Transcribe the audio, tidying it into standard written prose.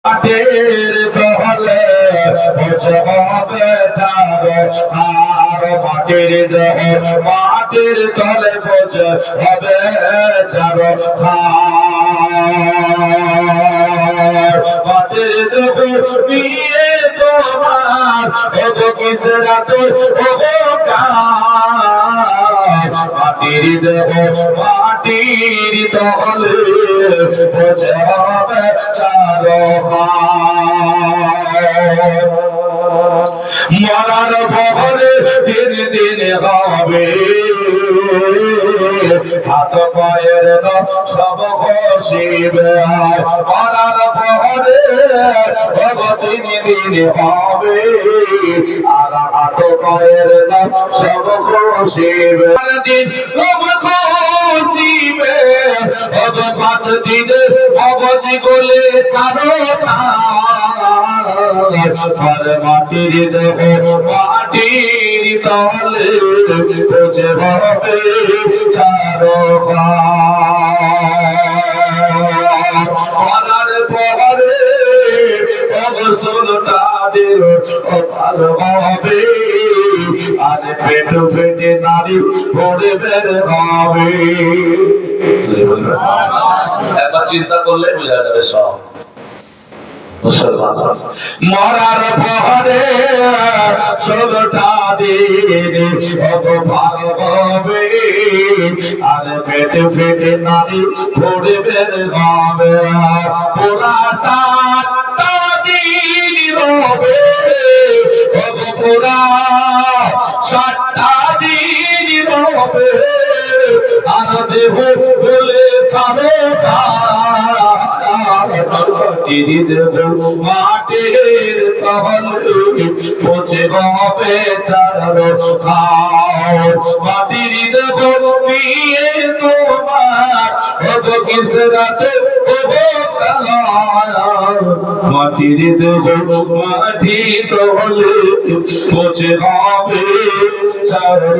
মাটির দহলে বোঝে হবে চারো আর মাটির দেহ মাটির তলে বোঝে হবে চারো মাটির দেহ নিয়ে তোমার ওগো কিসের রাতে ওগো মাটির দেহ মাটির তলে বোঝে হবে চারো মরার ভবনে দিন দিন হবে হাত পায়ের সব খসিবে মরার ভবনে দিন দিন হবে আর হাত পায়ের সব খসিবে দিন সব খসিবে 5 দিন অবধি গলে ছাড়ো আর মাটির দেহ মাটির তলে বোঝে হবে ছাড়ো মরার পরে অবসর তাদের অপার হবে আর পেট পেটে নারী পড়ে বের হবে একবার চিন্তা করলে বোঝা যাবে সব মরার পরে 16টা দিন অপভার হবে আর পেটে পেটে নারী পড়ে বের হবে পুরা 7টা দিন হবে পুরা 7টা দিন হবে আর দেহ বলে ছাড়ে মাটির তহলে বোঝে হবে চারো মাটির দেহ নিয়ে তোমার কিস রাতে মাটির দেহ মাটি তহলে বোঝে হবে চারো